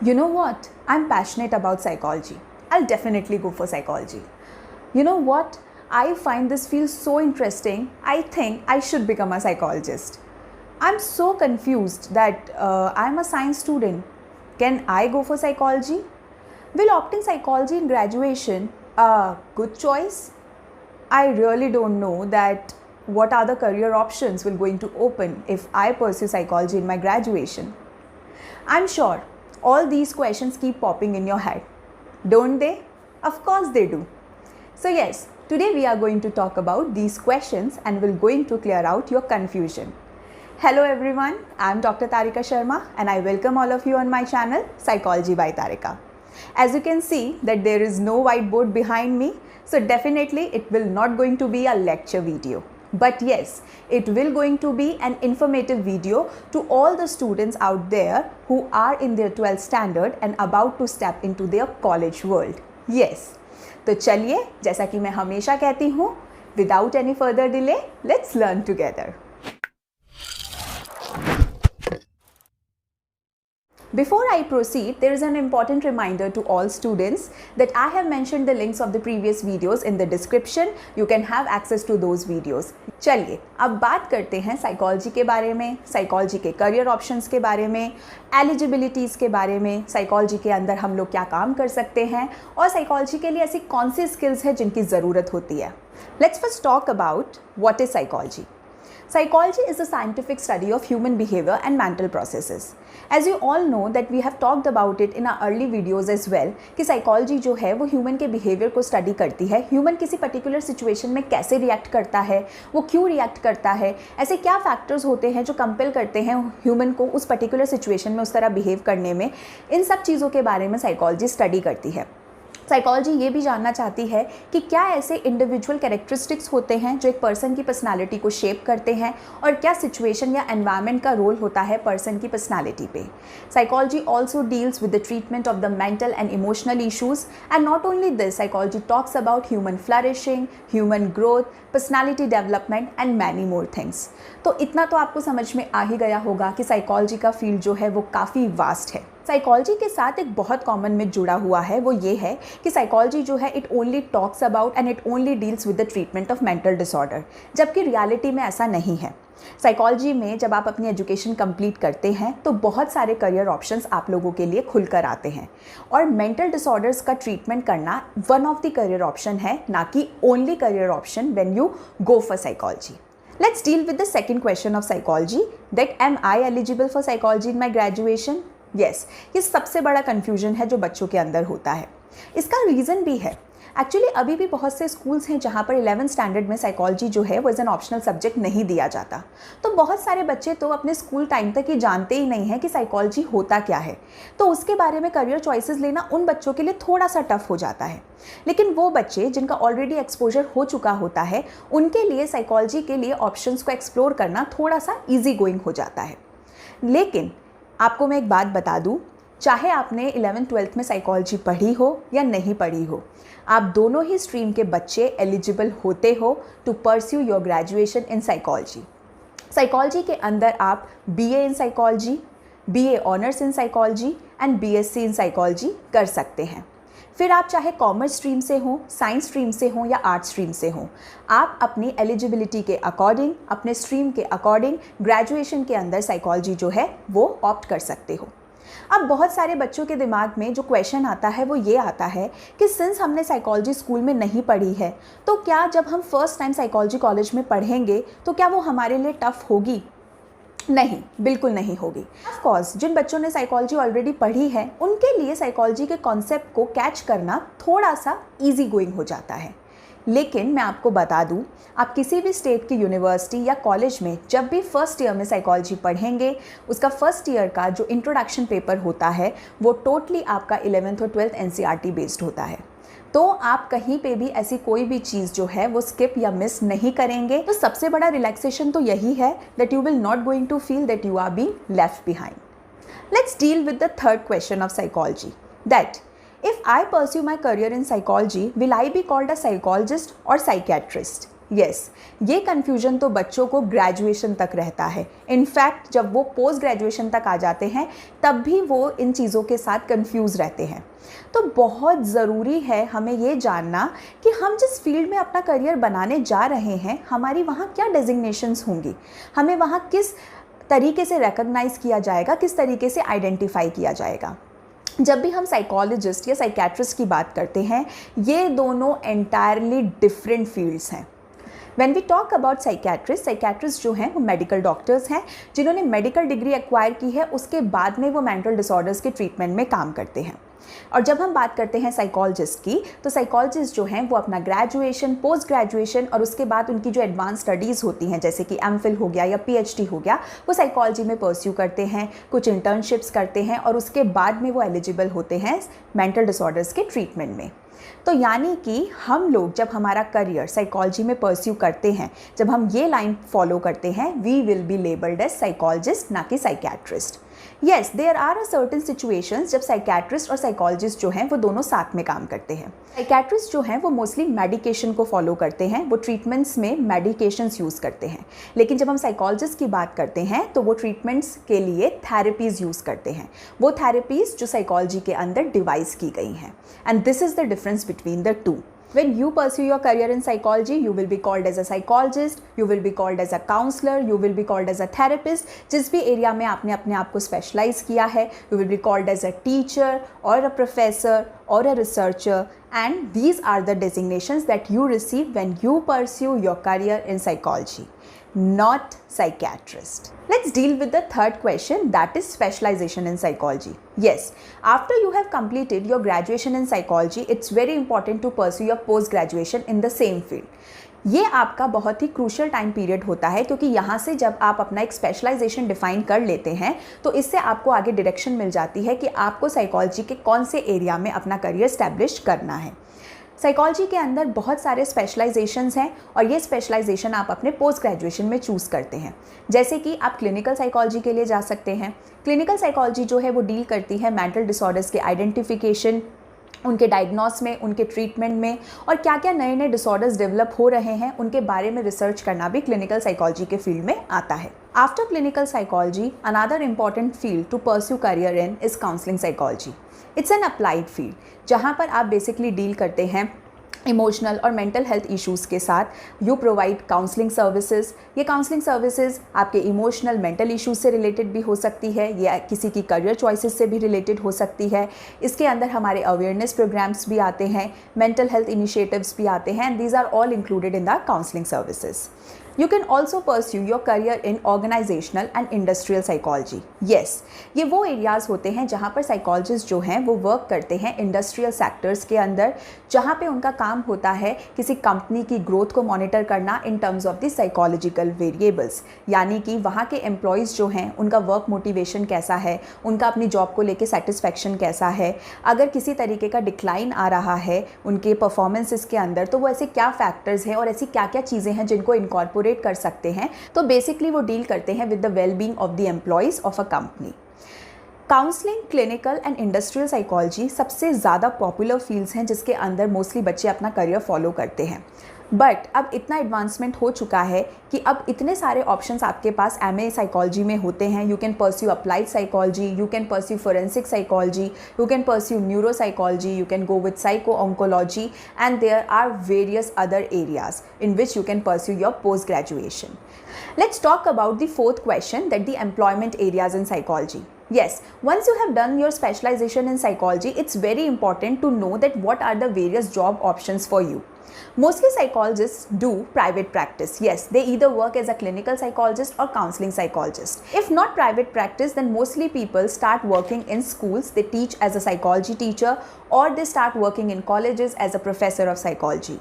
You know what? I'm passionate about psychology. I'll definitely go for psychology. You know what? I find this field so interesting. I think I should become a psychologist. I'm so confused that I'm a science student. Can I go for psychology? Will opting psychology in graduation a good choice? I really don't know that what are the career options will going to open if I pursue psychology in my graduation. I'm sure all these questions keep popping in your head, don't they? Of course they do. So yes, today we are going to talk about these questions and we're going to clear out your confusion. Hello everyone, I'm Dr. Tarika Sharma and I welcome all of you on my channel Psychology by Tarika. As you can see that there is no whiteboard behind me, so definitely it will not going to be a lecture video. But yes, it will going to be an informative video to all the students out there who are in their 12th standard and about to step into their college world. Yes, तो चलिए जैसा कि मैं हमेशा कहती हूँ, without any further delay, let's learn together. Before I proceed, there is an important reminder to all students that I have mentioned the links of the previous videos in the description. You can have access to those videos. चलिए अब बात करते हैं psychology के बारे में, psychology के career options के बारे में, एलिजिबिलिटीज़ के बारे में, साइकोलॉजी के अंदर हम लोग क्या काम कर सकते हैं और साइकोलॉजी के लिए ऐसी कौन सी स्किल्स हैं जिनकी ज़रूरत होती है. Let's first talk about what is psychology. Psychology is the scientific study of human behavior and mental processes. As you all know that we have talked about it in our early videos as well कि psychology जो है वो human के behavior को study करती है. Human किसी particular situation में कैसे react करता है, वो क्यों react करता है, ऐसे क्या factors होते हैं जो compel करते हैं human को उस particular situation में उस तरह behave करने में, इन सब चीज़ों के बारे में psychology study करती है. साइकोलॉजी ये भी जानना चाहती है कि क्या ऐसे इंडिविजुअल कैरेक्टरिस्टिक्स होते हैं जो एक पर्सन की पर्सनालिटी को शेप करते हैं और क्या सिचुएशन या एनवायरनमेंट का रोल होता है पर्सन की पर्सनालिटी पे. Psychology also deals with the treatment of the mental and emotional issues and not only this, psychology talks about human flourishing, human growth, personality development and many more things. तो इतना तो आपको समझ में आ ही गया होगा कि साइकोलॉजी का फील्ड जो है वो काफ़ी वास्ट है. साइकोलॉजी के साथ एक बहुत कॉमन मिथ जुड़ा हुआ है, वो ये है कि साइकोलॉजी जो है it only talks about and it only deals with the treatment of mental disorder, जबकि रियलिटी में ऐसा नहीं है. साइकोलॉजी में जब आप अपनी एजुकेशन कंप्लीट करते हैं तो बहुत सारे करियर ऑप्शंस आप लोगों के लिए खुलकर आते हैं और मेंटल डिसऑर्डर्स का ट्रीटमेंट करना one of the career option है, ना कि only career option when you go for psychology. Let's deal with the second question of psychology, that am I eligible for psychology in my graduation? Yes, ये सबसे बड़ा confusion है जो बच्चों के अंदर होता है. इसका रीज़न भी है. एक्चुअली अभी भी बहुत से स्कूल्स हैं जहाँ पर 11th स्टैंडर्ड में साइकोलॉजी जो है वो एज एन ऑप्शनल सब्जेक्ट नहीं दिया जाता. तो बहुत सारे बच्चे तो अपने स्कूल टाइम तक ये जानते ही नहीं हैं कि साइकोलॉजी होता क्या है. तो उसके बारे में करियर चॉइसेस लेना उन बच्चों के लिए थोड़ा सा टफ हो जाता है. लेकिन वो बच्चे जिनका ऑलरेडी एक्सपोजर हो चुका होता है उनके लिए साइकोलॉजी के लिए ऑप्शंस को एक्सप्लोर करना थोड़ा सा ईजी गोइंग हो जाता है. लेकिन आपको मैं एक बात बता दूँ, चाहे आपने 11th-12th में साइकोलॉजी पढ़ी हो या नहीं पढ़ी हो, आप दोनों ही स्ट्रीम के बच्चे एलिजिबल होते हो to pursue your graduation in psychology. Psychology के अंदर आप BA in psychology, BA honours in psychology and BSc in psychology कर सकते हैं. फिर आप चाहे कॉमर्स स्ट्रीम से हो, साइंस स्ट्रीम से हो या आर्ट स्ट्रीम से हो, आप अपनी एलिजिबिलिटी के अकॉर्डिंग, अपने स्ट्रीम के अकॉर्डिंग ग्रेजुएशन के अंदर साइकोलॉजी जो है वो ऑप्ट कर सकते हो. अब बहुत सारे बच्चों के दिमाग में जो क्वेश्चन आता है वो ये आता है कि सिंस हमने साइकोलॉजी स्कूल में नहीं पढ़ी है तो क्या जब हम फर्स्ट टाइम साइकोलॉजी कॉलेज में पढ़ेंगे तो क्या वो हमारे लिए टफ़ होगी? नहीं, बिल्कुल नहीं होगी. ऑफ कोर्स जिन बच्चों ने साइकोलॉजी ऑलरेडी पढ़ी है उनके लिए साइकोलॉजी के कॉन्सेप्ट को कैच करना थोड़ा सा इजी गोइंग हो जाता है. लेकिन मैं आपको बता दूं, आप किसी भी स्टेट की यूनिवर्सिटी या कॉलेज में जब भी फर्स्ट ईयर में साइकोलॉजी पढ़ेंगे, उसका फर्स्ट ईयर का जो इंट्रोडक्शन पेपर होता है वो टोटली आपका 11th और 12th NCERT बेस्ड होता है. तो आप कहीं पे भी ऐसी कोई भी चीज़ जो है वो स्किप या मिस नहीं करेंगे. तो सबसे बड़ा रिलैक्सेशन तो यही है that you will not going to feel that you are being left behind. Let's deal with the third question of psychology, that if I pursue my career in psychology, will I be called a psychologist or psychiatrist? Yes, ये confusion तो बच्चों को graduation तक रहता है। In fact जब वो post graduation तक आ जाते हैं तब भी वो इन चीज़ों के साथ कन्फ्यूज़ रहते हैं। तो बहुत ज़रूरी है हमें ये जानना कि हम जिस फील्ड में अपना करियर बनाने जा रहे हैं हमारी वहाँ क्या डेजिग्नेशंस होंगी, हमें वहाँ किस तरीके से रिकॉग्नाइज़ किया जाएगा, किस तरीके से आइडेंटिफाई किया जाएगा। जब भी हम साइकोलॉजिस्ट या साइकेट्रिस्ट की बात करते हैं ये दोनों एंटायरली डिफरेंट फील्ड्स हैं। When we talk about psychiatrist जो हैं वो मेडिकल डॉक्टर्स हैं जिन्होंने मेडिकल डिग्री एक्वायर की है, उसके बाद में वो मेंटल डिसऑर्डर्स के ट्रीटमेंट में काम करते हैं। और जब हम बात करते हैं साइकोलॉजिस्ट की, तो साइकोलॉजिस्ट जो हैं वो अपना ग्रेजुएशन, पोस्ट ग्रेजुएशन और उसके बाद उनकी जो एडवांस स्टडीज़ होती हैं जैसे कि एमफिल हो गया या पीएचडी हो गया, वो साइकोलॉजी में परस्यू करते हैं, कुछ इंटर्नशिप्स करते हैं और उसके बाद में वो एलिजिबल होते हैं मेंटल डिसऑर्डर्स के ट्रीटमेंट में। तो यानी कि हम लोग जब हमारा करियर साइकोलॉजी में परस्यू करते हैं, जब हम ये लाइन फॉलो करते हैं, we will be labelled as psychologist, ना कि psychiatrist. Yes, there are a certain situations जब साइकेट्रिस्ट और साइकोलॉजिस्ट जो हैं वो दोनों साथ में काम करते हैं। साइकेट्रिस्ट जो हैं वो मोस्टली मेडिकेशन को फॉलो करते हैं, वो ट्रीटमेंट्स में मेडिकेशंस यूज़ करते हैं। लेकिन जब हम साइकोलॉजिस्ट की बात करते हैं तो वो ट्रीटमेंट्स के लिए थेरेपीज़ यूज़ करते हैं, वो थेरेपीज़ जो साइकोलॉजी के अंदर डिवाइस की गई हैं। And this is the difference between the two. When you pursue your career in psychology, you will be called as a psychologist, you will be called as a counselor, you will be called as a therapist. जिस भी area में आपने अपने आप को specialise किया है, you will be called as a teacher or a professor or a researcher, and these are the designations that you receive when you pursue your career in psychology, not psychiatrist. Let's deal with the third question, that is specialization in psychology. Yes, after you have completed your graduation in psychology, it's very important to pursue your post graduation in the same field. ये आपका बहुत ही crucial time period होता है क्योंकि यहाँ से जब आप अपना एक स्पेशलाइजेशन डिफाइन कर लेते हैं तो इससे आपको आगे डायरेक्शन मिल जाती है कि आपको साइकोलॉजी के कौन से एरिया में अपना करियर स्टैब्लिश करना है। साइकोलॉजी के अंदर बहुत सारे स्पेशलाइजेशंस हैं और ये स्पेशलाइजेशन आप अपने पोस्ट ग्रेजुएशन में चूज़ करते हैं। जैसे कि आप क्लिनिकल साइकोलॉजी के लिए जा सकते हैं। क्लिनिकल साइकोलॉजी जो है वो डील करती है मेंटल डिसऑर्डर्स के आइडेंटिफिकेशन, उनके डायग्नोस में, उनके ट्रीटमेंट में, और क्या क्या नए नए डिसऑर्डर्स डेवलप हो रहे हैं उनके बारे में रिसर्च करना भी क्लिनिकल साइकोलॉजी के फील्ड में आता है। After clinical psychology, another important field to pursue career in is counselling psychology. It's an applied field जहाँ पर आप बेसिकली डील करते हैं इमोशनल और मेंटल हेल्थ इश्यूज़ के साथ। You provide counselling services. ये काउंसलिंग सर्विसेज आपके इमोशनल मेंटल इश्यूज़ से रिलेटेड भी हो सकती है या किसी की करियर चॉइसेस से भी रिलेटेड हो सकती है। इसके अंदर हमारे अवेयरनेस प्रोग्राम्स भी आते हैं, मेंटल हेल्थ इनिशिएटिव्स भी आते हैं, and these are all included in the counselling services. You can also pursue your career in organizational and industrial psychology. Yes, ये वो एरियाज़ होते हैं जहाँ पर साइकोलॉजिस्ट जो हैं वो वर्क करते हैं इंडस्ट्रियल सेक्टर्स के अंदर, जहाँ पे उनका काम होता है किसी कंपनी की ग्रोथ को मॉनिटर करना in terms of the psychological variables. यानी कि वहाँ के एम्प्लॉयज़ जो हैं उनका वर्क मोटिवेशन कैसा है, उनका अपनी जॉब को लेके सेटिस्फेक्शन कैसा है, अगर किसी तरीके का डिक्लाइन आ रहा है उनके परफॉर्मेंसेस के अंदर तो वो ऐसे क्या फैक्टर्स हैं और ऐसी क्या क्या चीज़ें हैं जिनको इनकॉर्पोरेट कर सकते हैं। तो बेसिकली वो डील करते हैं with the well being of the employees of a company. Counselling, clinical and industrial psychology सबसे ज़्यादा पॉपुलर फील्ड्स हैं जिसके अंदर मोस्टली बच्चे अपना करियर फॉलो करते हैं। बट अब इतना एडवांसमेंट हो चुका है कि अब इतने सारे ऑप्शंस आपके पास एमए साइकोलॉजी में होते हैं। You can pursue applied psychology, you can pursue forensic psychology, you can pursue neuro psychology, you can go with psycho-oncology, and there are various other areas in which you can pursue your post-graduation. Let's talk about the fourth question, that the employment areas in psychology. Yes, once you have done your specialization in psychology, it's very important to know that what are the various job options for you. Mostly psychologists do private practice. Yes, they either work as a clinical psychologist or counseling psychologist. If not private practice, then mostly people start working in schools. They teach as a psychology teacher, or they start working in colleges as a professor of psychology.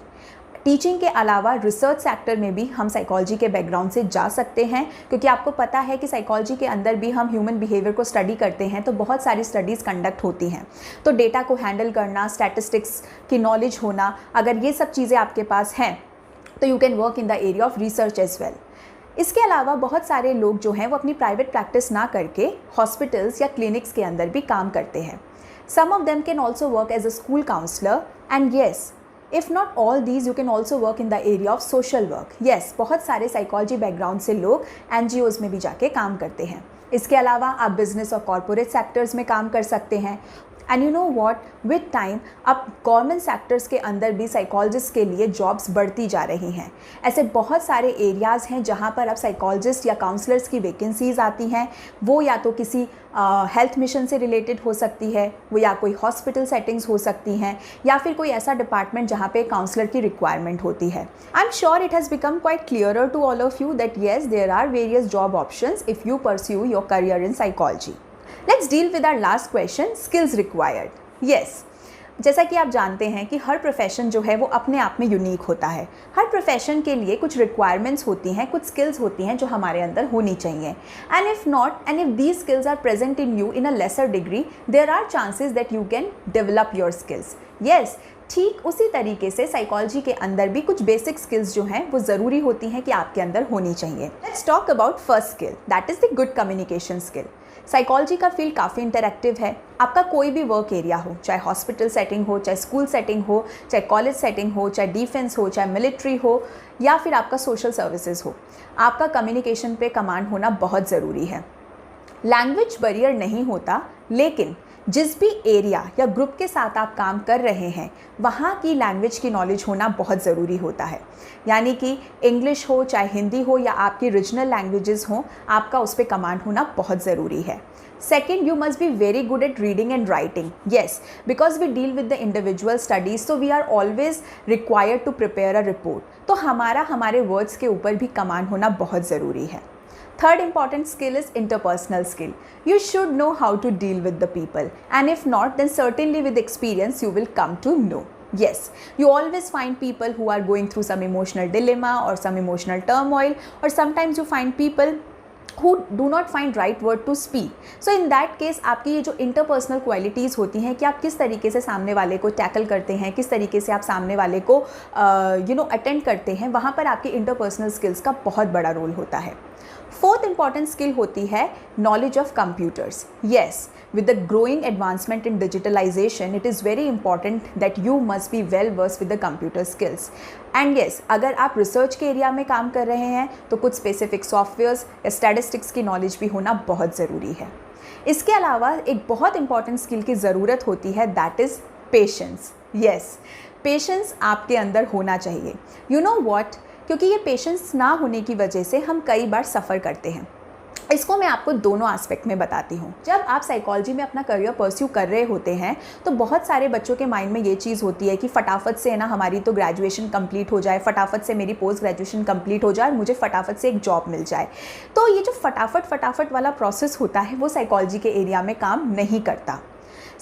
Teaching के अलावा research sector में भी हम psychology के background से जा सकते हैं, क्योंकि आपको पता है कि साइकोलॉजी के अंदर भी हम ह्यूमन बिहेवियर को स्टडी करते हैं, तो बहुत सारी स्टडीज़ कंडक्ट होती हैं। तो डेटा को हैंडल करना, स्टैटिस्टिक्स की नॉलेज होना, अगर ये सब चीज़ें आपके पास हैं तो you can work in the area of research as well. इसके अलावा बहुत सारे लोग जो हैं वो अपनी प्राइवेट प्रैक्टिस ना करके हॉस्पिटल्स या क्लिनिक्स के अंदर भी काम करते हैं। Some of them can also work as a school counsellor, and yes, if not all these, you can also work in the area of social work. Yes, बहुत सारे साइकोलॉजी बैकग्राउंड से लोग NGOs में भी जाके काम करते हैं। इसके अलावा आप बिजनेस और कॉरपोरेट सेक्टर्स में काम कर सकते हैं। And you know what, with time अब गवर्नमेंट सेक्टर्स के अंदर भी साइकोलॉजिस्ट के लिए जॉब्स बढ़ती जा रही हैं। ऐसे बहुत सारे एरियाज़ हैं जहाँ पर अब साइकोलॉजिस्ट या काउंसलर्स की वैकेंसीज़ आती हैं। वो या तो किसी हेल्थ मिशन से रिलेटेड हो सकती है, वो या कोई हॉस्पिटल सेटिंग्स हो सकती हैं, या फिर कोई ऐसा डिपार्टमेंट जहाँ पे काउंसलर की रिक्वायरमेंट होती है। I am sure it has become quite clearer to all of you that yes, there are various job options if you pursue your career in psychology. Let's deal with our last question, skills required. Yes, जैसा कि आप जानते हैं कि हर profession जो है वो अपने आप में यूनिक होता है। हर प्रोफेशन के लिए कुछ रिक्वायरमेंट्स होती हैं, कुछ स्किल्स होती हैं जो हमारे अंदर होनी चाहिए। And if not, and if these skills are present in you in a lesser degree, there are chances that you can develop your skills. Yes, ठीक उसी तरीके से साइकोलॉजी के अंदर भी कुछ बेसिक स्किल्स जो हैं वो ज़रूरी होती हैं कि आपके अंदर होनी चाहिए। Let's talk about first skill, that is the good communication skill. Psychology का फील्ड काफ़ी इंटरैक्टिव है। आपका कोई भी वर्क एरिया हो, चाहे हॉस्पिटल सेटिंग हो, चाहे स्कूल सेटिंग हो, चाहे कॉलेज सेटिंग हो, चाहे डिफेंस हो, चाहे मिलिट्री हो, या फिर आपका सोशल सर्विसेज हो, आपका कम्युनिकेशन पे कमांड होना बहुत ज़रूरी है। लैंग्वेज बैरियर नहीं होता, लेकिन जिस भी एरिया या ग्रुप के साथ आप काम कर रहे हैं वहाँ की लैंग्वेज की नॉलेज होना बहुत ज़रूरी होता है। यानी कि इंग्लिश हो, चाहे हिंदी हो, या आपकी रीजनल लैंग्वेजेस हों, आपका उस पर कमांड होना बहुत ज़रूरी है। Second, you must be very good at reading and writing. Yes, because we deal with the individual studies, so we are always required to prepare a report. तो हमारे वर्ड्स के ऊपर भी कमांड होना बहुत ज़रूरी है। Third important skill is interpersonal skill. You should know how to deal with the people, and if not, then certainly with experience you will come to know. Yes, you always find people who are going through some emotional dilemma or some emotional turmoil, or sometimes you find people who do not find right word to speak. So in that case, आपकी ये जो interpersonal qualities होती हैं कि आप किस तरीके से सामने वाले को tackle करते हैं, किस तरीके से आप सामने वाले को attend करते हैं, वहाँ पर आपकी interpersonal skills का बहुत बड़ा रोल होता है। फोर्थ इंपॉर्टेंट स्किल होती है knowledge of computers. Yes, with the growing advancement in digitalization, it is very important that you must be well versed with the computer skills. And yes, अगर आप research के area में काम कर रहे हैं तो कुछ स्पेसिफिक सॉफ्टवेयर्स या स्टैटिस्टिक्स की नॉलेज भी होना बहुत ज़रूरी है। इसके अलावा एक बहुत इंपॉर्टेंट स्किल की ज़रूरत होती है, that is patience. Yes, patience आपके अंदर होना चाहिए। यू नो वॉट, क्योंकि ये पेशेंस ना होने की वजह से हम कई बार सफ़र करते हैं। इसको मैं आपको दोनों एस्पेक्ट में बताती हूँ। जब आप साइकोलॉजी में अपना करियर परस्यू कर रहे होते हैं तो बहुत सारे बच्चों के माइंड में ये चीज़ होती है कि फटाफट से ना हमारी तो ग्रेजुएशन कंप्लीट हो जाए, फटाफट से मेरी पोस्ट ग्रेजुएशन कंप्लीट हो जाए और मुझे फटाफट से एक जॉब मिल जाए। तो ये जो फटाफट वाला प्रोसेस होता है वो साइकोलॉजी के एरिया में काम नहीं करता।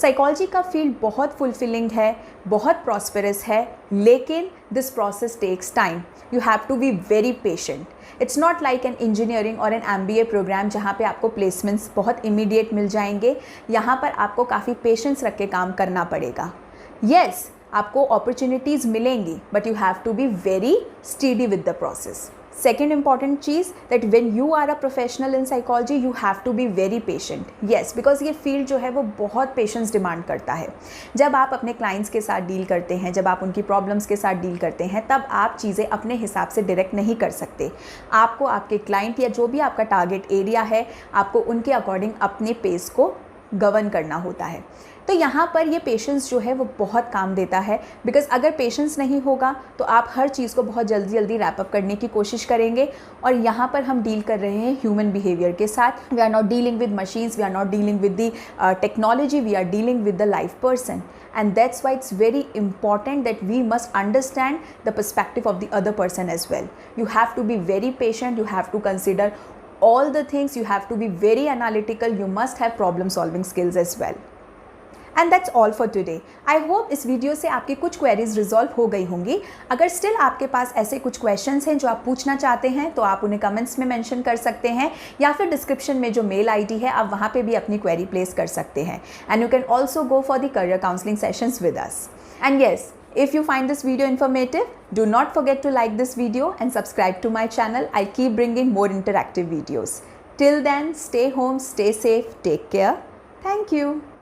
साइकोलॉजी का फील्ड बहुत फुलफिलिंग है, बहुत प्रॉस्पेरस है, लेकिन this process takes time. You have to be very patient. It's not like an engineering और एन MBA प्रोग्राम जहाँ पे आपको प्लेसमेंट्स बहुत इमीडिएट मिल जाएंगे। यहाँ पर आपको काफ़ी पेशेंस रख के काम करना पड़ेगा। येस, आपको अपॉर्चुनिटीज़ मिलेंगी, but you have to be very steady with the process. Second important चीज़, that when you are a professional in psychology you have to be very patient. Yes, because ये field जो है वो बहुत patience demand करता है। जब आप अपने क्लाइंट्स के साथ डील करते हैं, जब आप उनकी प्रॉब्लम्स के साथ डील करते हैं, तब आप चीज़ें अपने हिसाब से डायरेक्ट नहीं कर सकते। आपको आपके क्लाइंट या जो भी आपका टारगेट एरिया है, आपको उनके अकॉर्डिंग अपने पेस को गवर्न करना होता है। तो यहाँ पर ये पेशेंस जो है वो बहुत काम देता है, बिकॉज अगर पेशेंस नहीं होगा तो आप हर चीज़ को बहुत जल्दी रैप अप करने की कोशिश करेंगे। और यहाँ पर हम डील कर रहे हैं ह्यूमन बिहेवियर के साथ। We are not dealing with machines, we are not dealing with the technology, we are dealing with the life person. And that's why it's very important that we must understand the perspective of the other person as well. You have to be very patient, you have to consider all the things, you have to be very analytical, you must have problem solving skills as well. And that's all for today. I hope इस video से आपकी कुछ queries resolve हो गई होंगी। अगर still आपके पास ऐसे कुछ क्वेश्चंस हैं जो आप पूछना चाहते हैं तो आप उन्हें कमेंट्स में मेंशन कर सकते हैं, या फिर डिस्क्रिप्शन में जो मेल ID है आप वहाँ पे भी अपनी क्वेरी प्लेस कर सकते हैं। And you can also go for the career counselling sessions with us. And yes, if you find this video informative, do not forget to like this video and subscribe to my channel. I'll keep bringing more interactive videos. Till then, stay home, stay safe, take care. Thank you.